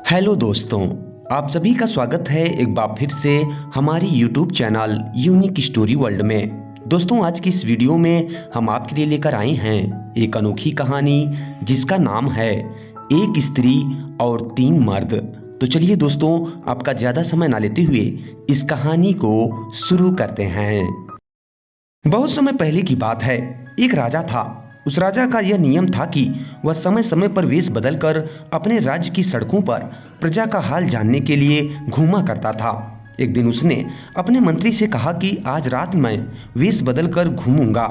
Hello दोस्तों, आप सभी का स्वागत है एक बार फिर से हमारी YouTube channel unique story world में। दोस्तों, आज की इस वीडियो में हम आपके लिए लेकर आए हैं एक अनोखी कहानी जिसका नाम है एक स्त्री और 3 मर्द। तो चलिए दोस्तों, आपका ज़्यादा समय ना लेते हुए इस कहानी को शुरू करते हैं। बहुत समय पहले की बात है, एक राजा था। उस राजा का यह नियम था कि वह समय समय पर वेश बदलकर अपने राज्य की सड़कों पर प्रजा का हाल जानने के लिए घूमा करता था। एक दिन उसने अपने मंत्री से कहा कि आज रात मैं वेश बदलकर घूमूंगा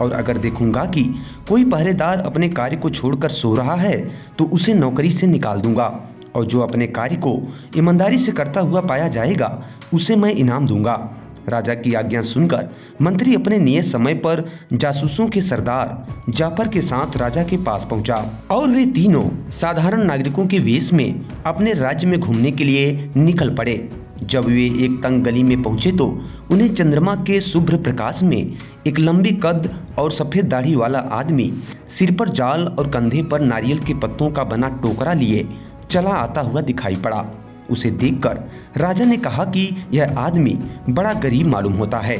और अगर देखूंगा कि कोई पहरेदार अपने कार्य को छोड़कर सो रहा है तो उसे नौकरी से निकाल दूंगा और जो अपने कार्य को ईमानदारी से करता हुआ पाया जाएगा उसे मैं इनाम दूंगा। राजा की आज्ञा सुनकर मंत्री अपने नियत समय पर जासूसों के सरदार जाफर के साथ राजा के पास पहुंचा और वे तीनों साधारण नागरिकों के वेश में अपने राज्य में घूमने के लिए निकल पड़े। जब वे एक तंग गली में पहुंचे तो उन्हें चंद्रमा के शुभ्र प्रकाश में एक लंबी कद और सफेद दाढ़ी वाला आदमी सिर पर जाल और कंधे पर नारियल के पत्तों का बना टोकरा लिए चला आता हुआ दिखाई पड़ा। उसे देखकर राजा ने कहा कि यह आदमी बड़ा गरीब मालूम होता है,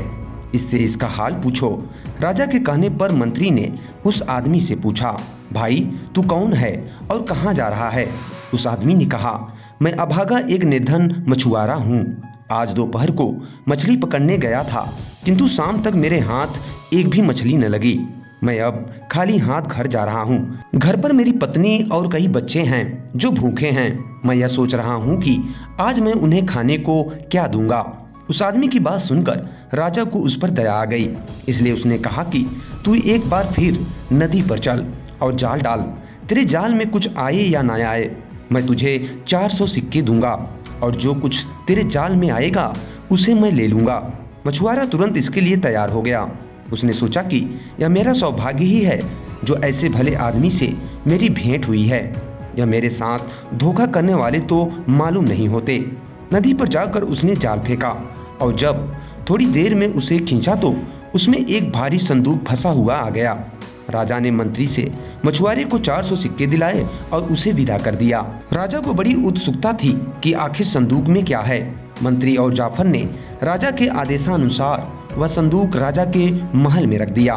इससे इसका हाल पूछो। राजा के कहने पर मंत्री ने उस आदमी से पूछा, भाई तू कौन है और कहाँ जा रहा है? उस आदमी ने कहा, मैं अभागा एक निर्धन मछुआरा हूँ। आज दोपहर को मछली पकड़ने गया था, किंतु शाम तक मेरे हाथ एक भी मछली न लगी। मैं अब खाली हाथ घर जा रहा हूँ। घर पर मेरी पत्नी और कई बच्चे हैं जो भूखे हैं। मैं यह सोच रहा हूँ कि आज मैं उन्हें खाने को क्या दूंगा। उस आदमी की बात सुनकर राजा को उस पर दया आ गई, इसलिए उसने कहा कि तू एक बार फिर नदी पर चल और जाल डाल। तेरे जाल में कुछ आए या ना आए, मैं तुझे 400 सिक्के दूंगा और जो कुछ तेरे जाल में आएगा उसे मैं ले लूँगा। मछुआरा तुरंत इसके लिए तैयार हो गया। उसने सोचा कि यह मेरा सौभाग्य ही है जो ऐसे भले आदमी से मेरी भेंट हुई है। यह मेरे साथ धोखा करने वाले तो मालूम नहीं होते। नदी पर जाकर उसने जाल फेंका और जब थोड़ी देर में उसे खींचा तो उसमें एक भारी संदूक फंसा हुआ आ गया। राजा ने मंत्री से मछुआरे को 400 सिक्के दिलाए और उसे विदा कर दिया। राजा को बड़ी उत्सुकता थी कि आखिर संदूक में क्या है। मंत्री और जाफर ने राजा के आदेशानुसार वह संदूक राजा के महल में रख दिया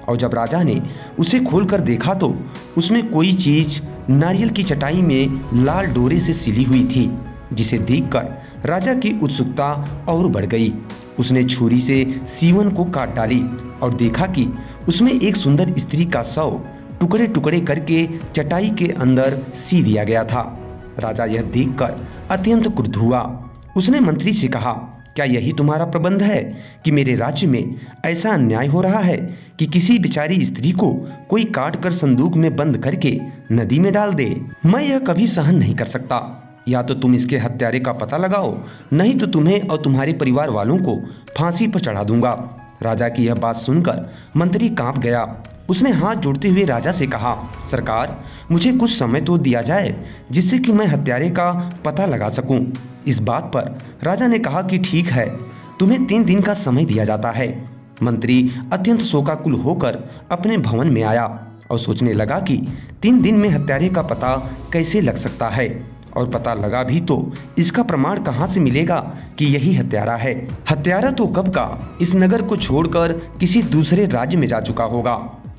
और जब राजा ने उसे खोलकर देखा तो उसमें कोई चीज नारियल की चटाई में लाल डोरे से सिली हुई थी, जिसे देखकर राजा की उत्सुकता और बढ़ गई। उसने छुरी से सीवन को काट डाली और देखा कि उसमें एक सुंदर स्त्री का शव टुकड़े टुकड़े करके चटाई के अंदर सी दिया गया था। राजा यह देखकर अत्यंत क्रुद्ध हुआ। उसने मंत्री से कहा, क्या यही तुम्हारा प्रबंध है कि मेरे राज्य में ऐसा अन्याय हो रहा है कि किसी बेचारी स्त्री को कोई काट कर संदूक में बंद करके नदी में डाल दे? मैं यह कभी सहन नहीं कर सकता। या तो तुम इसके हत्यारे का पता लगाओ, नहीं तो तुम्हें और तुम्हारे परिवार वालों को फांसी पर चढ़ा दूंगा। राजा की यह बात सुनकर मंत्री कांप गया। उसने हाथ जोड़ते हुए राजा से कहा, सरकार, मुझे कुछ समय तो दिया जाए जिससे कि मैं हत्यारे का पता लगा सकूं। इस बात पर राजा ने कहा कि ठीक है, तुम्हें 3 दिन का समय दिया जाता है। मंत्री अत्यंत शोकाकुल होकर अपने भवन में आया और सोचने लगा कि 3 दिन में हत्यारे का पता कैसे लग सकता है, और पता लगा भी तो इसका प्रमाण कहाँ से मिलेगा कि यही हत्यारा है। हत्यारा तो कब का इस नगर को छोड़कर किसी दूसरे राज्य में जा चुका होगा।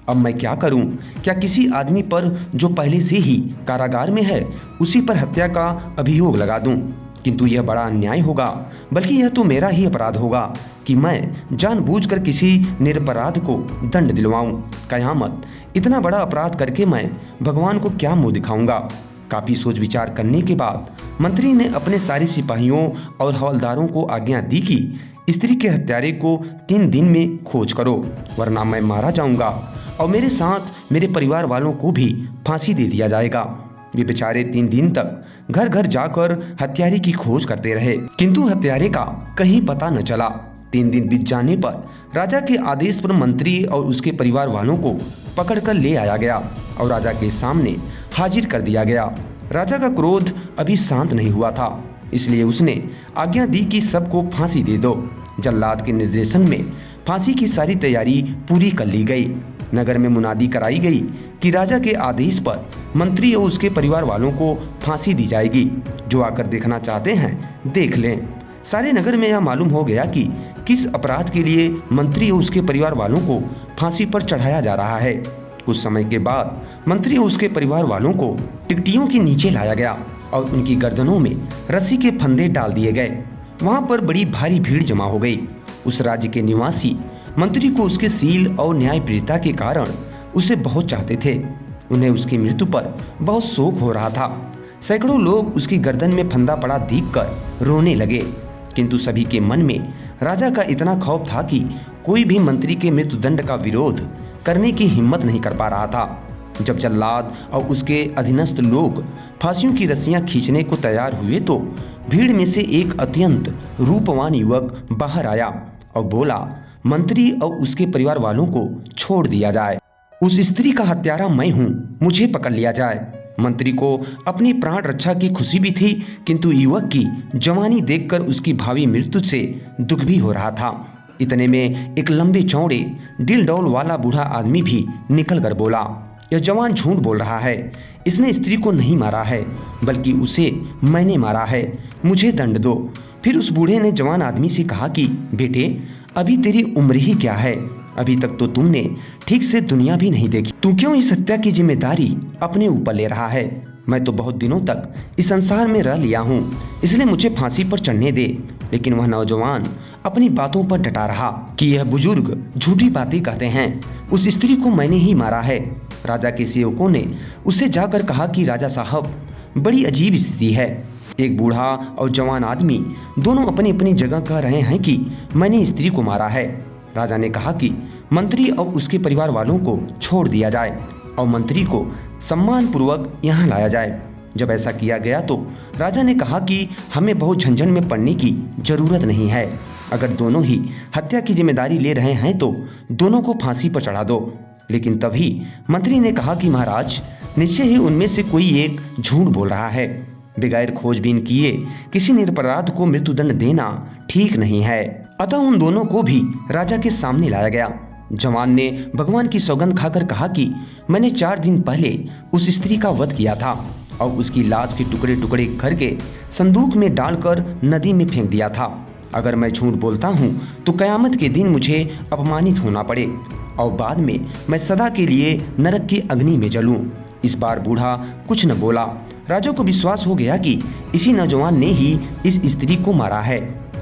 अब मैं क्या करूं? क्या किसी आदमी पर जो पहले से ही कारागार में है उसी पर हत्या का अभियोग लगा दूं? किंतु यह बड़ा अन्याय होगा, बल्कि यह तो मेरा ही अपराध होगा कि मैं जानबूझकर किसी निरपराध को दंड दिलवाऊं। कयामत, इतना बड़ा अपराध करके मैं भगवान को क्या मुंह दिखाऊंगा? काफी सोच विचार करने के बाद मंत्री ने अपने सारे सिपाहियों और हवलदारों को आज्ञा दी कि स्त्री के हत्यारे को 3 दिन में खोज करो, वरना मैं मारा जाऊंगा और मेरे साथ मेरे परिवार वालों को भी फांसी दे दिया जाएगा। वे बेचारे 3 दिन तक घर घर जाकर हत्यारे की खोज करते रहे, किंतु हत्यारे का कहीं पता न चला। 3 दिन बीत जाने पर राजा के आदेश पर मंत्री और उसके परिवार वालों को पकड़कर ले आया गया और राजा के सामने हाजिर कर दिया गया। राजा का क्रोध अभी शांत नहीं हुआ था, इसलिए उसने आज्ञा दी कि सबको फांसी दे दो। जल्लाद के निर्देशन में फांसी की सारी तैयारी पूरी कर ली गई। नगर में मुनादी कराई गई कि राजा के आदेश पर मंत्री और उसके परिवार वालों को फांसी दी जाएगी। जो आकर देखना चाहते हैं देख लें। सारे नगर में यह मालूम हो गया कि किस अपराध के लिए मंत्री और उसके परिवार वालों को फांसी पर चढ़ाया जा रहा है। कुछ समय के बाद मंत्री और उसके परिवार वालों को टिकटियों के नीचे लाया गया और उनकी गर्दनों में रस्सी के फंदे डाल दिए गए। वहां पर बड़ी भारी भीड़ जमा हो गई। उस राज्य के निवासी मंत्री को उसके सील और न्यायप्रियता के कारण उसे बहुत चाहते थे। उन्हें उसकी मृत्यु पर बहुत शोक हो रहा था। सैकड़ों लोग उसकी गर्दन में फंदा पड़ा देखकर रोने लगे, किंतु सभी के मन में राजा का इतना खौफ था कि कोई भी मंत्री के मृत्युदंड का विरोध करने की हिम्मत नहीं कर पा रहा था। जब जल्लाद और उसके अधीनस्थ लोग फांसियों की रस्सियां खींचने को तैयार हुए तो भीड़ में से एक अत्यंत रूपवान युवक बाहर आया और बोला, मंत्री और उसके परिवार वालों को छोड़ दिया जाए। उस स्त्री का हत्यारा मैं हूँ, मुझे पकड़ लिया जाए। मंत्री को अपनी प्राण रक्षा की खुशी भी थी, किंतु युवक की जवानी देखकर उसकी भावी मृत्यु से दुख भी हो रहा था। इतने में एक लंबे चौड़े दिल डौल वाला बूढ़ा आदमी भी निकल कर बोला, यह जवान झूठ बोल रहा है। इसने स्त्री को नहीं मारा है, बल्कि उसे मैंने मारा है। मुझे दंड दो। फिर उस बूढ़े ने जवान आदमी से कहा कि बेटे, अभी तेरी उम्र ही क्या है, अभी तक तो तुमने ठीक से दुनिया भी नहीं देखी। तू क्यों इस हत्या की जिम्मेदारी अपने ऊपर ले रहा है? मैं तो बहुत दिनों तक इस संसार में रह लिया हूँ, इसलिए मुझे फांसी पर चढ़ने दे। लेकिन वह नौजवान अपनी बातों पर डटा रहा कि यह बुजुर्ग झूठी बातें कहते हैं, उस स्त्री को मैंने ही मारा है। राजा के सेवकों ने उससे जाकर कहा कि राजा साहब, बड़ी अजीब स्थिति है। एक बूढ़ा और जवान आदमी दोनों अपनी अपनी जगह कह रहे हैं कि मैंने स्त्री को मारा है। राजा ने कहा कि मंत्री और उसके परिवार वालों को छोड़ दिया जाए और मंत्री को सम्मान पूर्वक यहाँ लाया जाए। जब ऐसा किया गया तो राजा ने कहा कि हमें बहुत झंझट में पड़ने की जरूरत नहीं है। अगर दोनों ही हत्या की जिम्मेदारी ले रहे हैं तो दोनों को फांसी पर चढ़ा दो। लेकिन तभी मंत्री ने कहा कि महाराज, निश्चय ही उनमें से कोई एक झूठ बोल रहा है। बगैर खोजबीन किए किसी निरपराध को मृत्युदंड देना ठीक नहीं है। अतः उन दोनों को भी राजा के सामने लाया गया। जवान ने भगवान की सौगंध खाकर कहा कि मैंने 4 दिन पहले उस स्त्री का वध किया था और उसकी लाश के टुकड़े टुकड़े करके संदूक में डालकर नदी में फेंक दिया था। अगर मैं झूठ बोलता हूँ तो कयामत के दिन मुझे अपमानित होना पड़े और बाद में मैं सदा के लिए नरक की अग्नि में जलूं। इस बार बूढ़ा कुछ न बोला। राजा को विश्वास हो गया कि इसी नौजवान ने ही इस स्त्री को मारा है।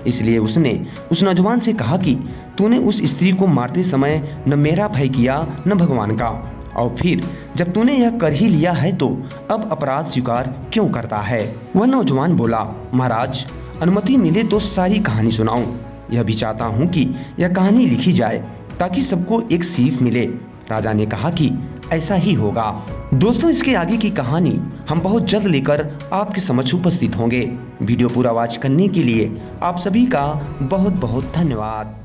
इसलिए उसने उस नौजवान से कहा कि तूने उस स्त्री को मारते समय न मेरा भय किया न भगवान का, और फिर जब तूने यह कर ही लिया है तो अब अपराध स्वीकार क्यों करता है? वह नौजवान बोला, महाराज, अनुमति मिले तो सारी कहानी सुनाऊं। यह भी चाहता हूं कि यह कहानी लिखी जाए ताकि सबको एक सीख मिले। राजा ने कहा कि ऐसा ही होगा। दोस्तों, इसके आगे की कहानी हम बहुत जल्द लेकर आपके समक्ष उपस्थित होंगे। वीडियो पूरा वॉच करने के लिए आप सभी का बहुत बहुत धन्यवाद।